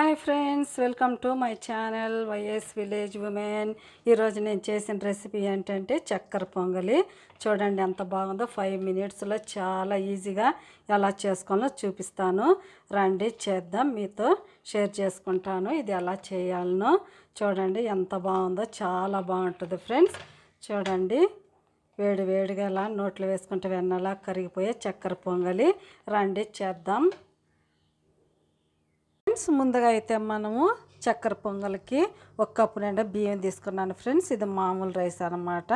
Hi friends, welcome to my channel YS village women. ఈరోజు నేను చేసిన రెసిపీ ఏంటంటే చక్కెర పొంగలి. చూడండి ఎంత బాగుందో. 5 మినిట్స్లో చాలా ఈజీగా ఎలా చేసుకోవాలో చూపిస్తాను. రండి చేద్దాం, మీతో షేర్ చేసుకుంటాను ఇది ఎలా చేయాలనో. చూడండి ఎంత బాగుందో, చాలా బాగుంటుంది ఫ్రెండ్స్. చూడండి వేడి వేడిగా ఎలా నోట్లో వేసుకుంటే వెన్నలా కరిగిపోయే చక్కెర పొంగలి. రండి చేద్దాం. ముందుగా అయితే మనము చక్కెర పొంగల్కి 1 కప్పు నిండా బియ్యం తీసుకున్నాను ఫ్రెండ్స్. ఇది మామూలు రైస్ అనమాట,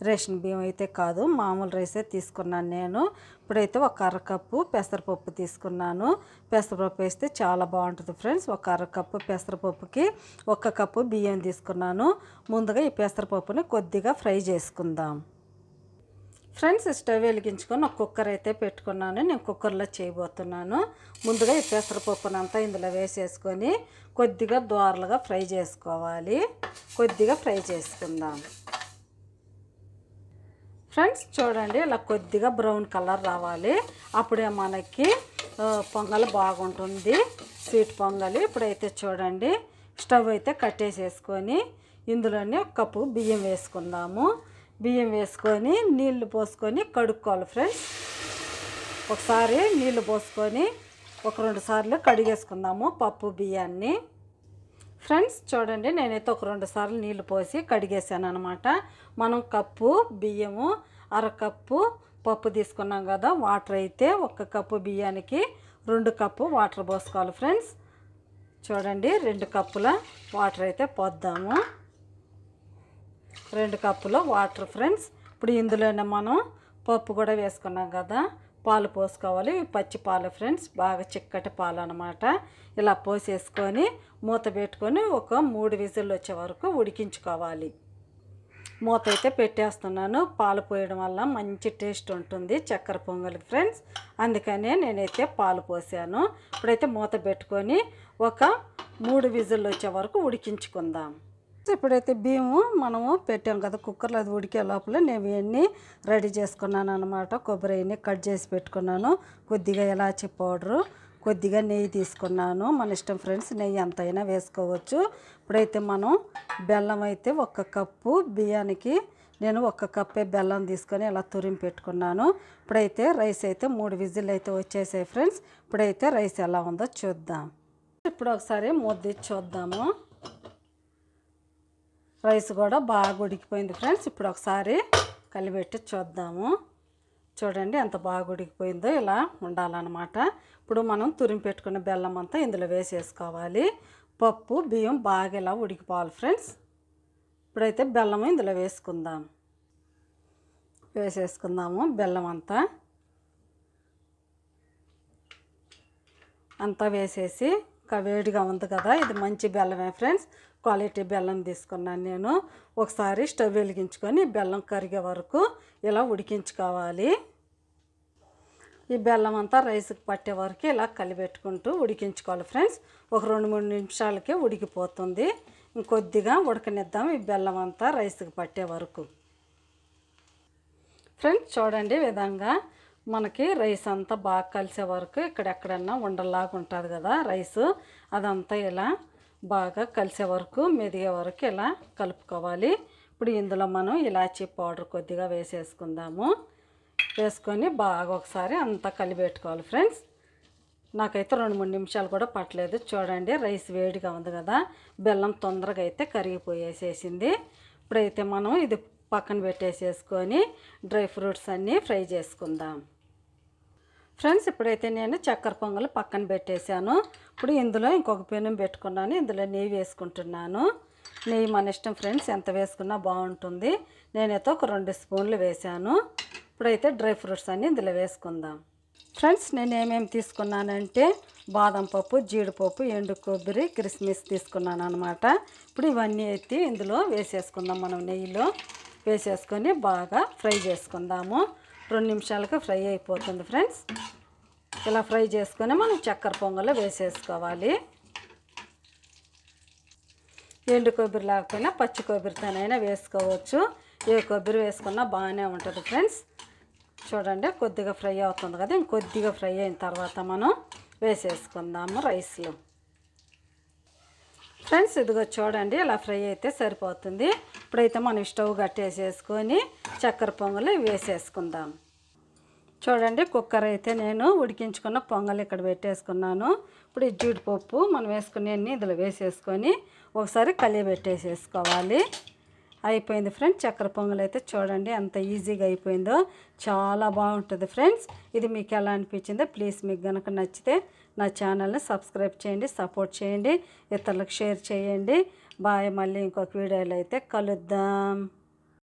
రేషన్ బియ్యం అయితే కాదు, మామూలు రైసే తీసుకున్నాను నేను. ఇప్పుడైతే 1 అరకప్పు పెసరపప్పు తీసుకున్నాను. పెసరపప్పు వేస్తే చాలా బాగుంటుంది ఫ్రెండ్స్. 1 అరకప్పు పెసరపప్పుకి 1 కప్పు బియ్యం తీసుకున్నాను. ముందుగా ఈ పెసరపప్పుని కొద్దిగా ఫ్రై చేసుకుందాం ఫ్రెండ్స్. స్టవ్ వెలిగించుకొని ఒక కుక్కర్ అయితే పెట్టుకున్నాను. నేను కుక్కర్లో చేయబోతున్నాను. ముందుగా ఈ పెసరపప్పునంతా ఇందులో వేసేసుకొని కొద్దిగా దోరలుగా ఫ్రై చేసుకోవాలి. కొద్దిగా ఫ్రై చేసుకుందాం ఫ్రెండ్స్. చూడండి ఇలా కొద్దిగా బ్రౌన్ కలర్ రావాలి, అప్పుడే మనకి పొంగల్ బాగుంటుంది, స్వీట్ పొంగలి. ఇప్పుడైతే చూడండి స్టవ్ అయితే కట్టేసేసుకొని ఇందులోనే 1 కప్పు బియ్యం వేసుకుందాము. బియ్యం వేసుకొని నీళ్లు పోసుకొని కడుక్కోవాలి ఫ్రెండ్స్. ఒకసారి నీళ్లు పోసుకొని 1-2 సార్లు కడిగేసుకుందాము పప్పు బియ్యాన్ని ఫ్రెండ్స్. చూడండి నేనైతే 1-2 సార్లు నీళ్లు పోసి కడిగేసాను అనమాట. మనం కప్పు బియ్యము, అరకప్పు పప్పు తీసుకున్నాం కదా. వాటర్ అయితే 1 కప్పు బియ్యానికి 2 కప్పు వాటర్ పోసుకోవాలి ఫ్రెండ్స్. చూడండి 2 కప్పుల వాటర్ అయితే పోద్దాము. 2 కప్పుల వాటర్ ఫ్రెండ్స్. ఇప్పుడు ఇందులోనే మనం పప్పు కూడా వేసుకున్నాం కదా, పాలు పోసుకోవాలి. పచ్చి పాలు ఫ్రెండ్స్, బాగా చిక్కటి పాలు అనమాట. ఇలా పోసేసుకొని మూత పెట్టుకొని ఒక 3 విజిల్లు వచ్చే వరకు ఉడికించుకోవాలి. మూత అయితే పెట్టేస్తున్నాను. పాలు పోయడం వల్ల మంచి టేస్ట్ ఉంటుంది చక్కెర పొంగలికి ఫ్రెండ్స్, అందుకనే నేనైతే పాలు పోసాను. ఇప్పుడైతే మూత పెట్టుకొని ఒక 3 విజిల్లు వచ్చే వరకు ఉడికించుకుందాం. ఇప్పుడైతే బియ్యము మనము పెట్టాం కదా కుక్కర్లో, అది ఉడికే లోపల నేను ఇవన్నీ రెడీ చేసుకున్నాను అనమాట. కొబ్బరి అన్నీ కట్ చేసి పెట్టుకున్నాను. కొద్దిగా ఇలాచీ పౌడరు, కొద్దిగా నెయ్యి తీసుకున్నాను. మన ఇష్టం ఫ్రెండ్స్, నెయ్యి ఎంతైనా వేసుకోవచ్చు. ఇప్పుడైతే మనం బెల్లం అయితే 1 కప్పు బియ్యానికి నేను 1 కప్పే బెల్లం తీసుకొని ఇలా తురిమి పెట్టుకున్నాను. ఇప్పుడైతే రైస్ అయితే 3 విజిల్ అయితే వచ్చేసాయి ఫ్రెండ్స్. ఇప్పుడైతే రైస్ ఎలా ఉందో చూద్దాం. ఇప్పుడు ఒకసారి మూత తీసి చూద్దాము. రైస్ కూడా బాగా ఉడికిపోయింది ఫ్రెండ్స్. ఇప్పుడు ఒకసారి కలిపెట్టి చూద్దాము. చూడండి ఎంత బాగా ఉడికిపోయిందో. ఇలా ఉండాలన్నమాట. ఇప్పుడు మనం తురిమి పెట్టుకున్న బెల్లం అంతా ఇందులో వేసేసుకోవాలి. పప్పు బియ్యం బాగా ఇలా ఉడికిపోవాలి ఫ్రెండ్స్. ఇప్పుడైతే బెల్లం ఇందులో వేసేసుకుందాము. బెల్లం అంతా వేసేసి, వేడిగా ఉంది కదా, ఇది మంచి బెల్లమే ఫ్రెండ్స్, క్వాలిటీ బెల్లం తీసుకున్నాను నేను. ఒకసారి స్టవ్ వెలిగించుకొని బెల్లం కరిగే వరకు ఇలా ఉడికించుకోవాలి. ఈ బెల్లం అంతా రైస్కి పట్టే వరకు ఇలా కలిపెట్టుకుంటూ ఉడికించుకోవాలి ఫ్రెండ్స్. ఒక 2-3 నిమిషాలకే ఉడికిపోతుంది. ఇంకొద్దిగా ఉడకనిద్దాం ఈ బెల్లం అంతా రైస్కి పట్టే వరకు ఫ్రెండ్స్. చూడండి విధంగా మనకి రైస్ అంతా బాగా కలిసే వరకు, ఇక్కడెక్కడన్నా ఉండలాగా ఉంటుంది కదా రైసు, అదంతా ఇలా బాగా కలిసే వరకు, మెదిగే వరకు ఇలా కలుపుకోవాలి. ఇప్పుడు ఇందులో మనం ఇలాచీ పౌడర్ కొద్దిగా వేసేసుకుందాము. వేసుకొని బాగా ఒకసారి అంతా కలిపెట్టుకోవాలి ఫ్రెండ్స్. నాకైతే 2-3 నిమిషాలు కూడా పట్టలేదు. చూడండి రైస్ వేడిగా ఉంది కదా, బెల్లం తొందరగా అయితే కరిగిపోయేసేసింది. ఇప్పుడైతే మనం ఇది పక్కన పెట్టేసేసుకొని డ్రై ఫ్రూట్స్ అన్నీ ఫ్రై చేసుకుందాం ఫ్రెండ్స్. ఇప్పుడైతే నేను చక్కెర పొంగల్ పక్కన పెట్టేశాను. ఇప్పుడు ఇందులో ఇంకొక పెనం పెట్టుకున్నాను. ఇందులో నెయ్యి వేసుకుంటున్నాను. నెయ్యి మన ఇష్టం ఫ్రెండ్స్, ఎంత వేసుకున్నా బాగుంటుంది. నేనైతే ఒక 2 స్పూన్లు వేసాను. ఇప్పుడైతే డ్రై ఫ్రూట్స్ అన్నీ ఇందులో వేసుకుందాం ఫ్రెండ్స్. నేను ఏమేమి తీసుకున్నానంటే బాదం పప్పు, జీడిపప్పు, ఎండు కొబ్బరి, కిస్మిస్ తీసుకున్నాను అనమాట. ఇప్పుడు ఇవన్నీ ఎత్తి ఇందులో వేసేసుకుందాం. మనం నెయ్యిలో వేసేసుకొని బాగా ఫ్రై చేసుకుందాము. 2 నిమిషాలకి ఫ్రై అయిపోతుంది ఫ్రెండ్స్. ఇలా ఫ్రై చేసుకొని మనం చక్కెర పొంగల్లో వేసేసుకోవాలి. ఎండు కొబ్బరి లేకపోయినా పచ్చి కొబ్బరితోనైనా వేసుకోవచ్చు. ఏ కొబ్బరి వేసుకున్నా బాగానే ఉంటుంది ఫ్రెండ్స్. చూడండి కొద్దిగా ఫ్రై అవుతుంది కదా, ఇంకొద్దిగా ఫ్రై అయిన తర్వాత మనం వేసేసుకుందాము రైస్లో. ఫ్రెండ్స్ ఇదిగో చూడండి, ఇలా ఫ్రై అయితే సరిపోతుంది. ఇప్పుడైతే మనం స్టవ్ కట్టేసేసుకొని చక్కెర పొంగలి వేసేసుకుందాం. చూడండి, కుక్కర్ అయితే నేను ఉడికించుకున్న పొంగల్ ఇక్కడ పెట్టేసుకున్నాను. ఇప్పుడు ఈ జీడిపప్పు మనం వేసుకునే ఇందులో వేసేసుకొని ఒకసారి కలియబెట్టేసేసుకోవాలి. అయిపోయింది ఫ్రెండ్స్. చక్కెర పొంగల్ అయితే చూడండి ఎంత ఈజీగా అయిపోయిందో. చాలా బాగుంటుంది ఫ్రెండ్స్. ఇది మీకు ఎలా అనిపించిందో ప్లీజ్ మీకు కనుక నచ్చితే నా ఛానల్ని సబ్స్క్రైబ్ చేయండి, సపోర్ట్ చేయండి, ఇతరులకు షేర్ చేయండి. బాయ్. మళ్ళీ ఇంకొక వీడియోలో అయితే కలుద్దాం.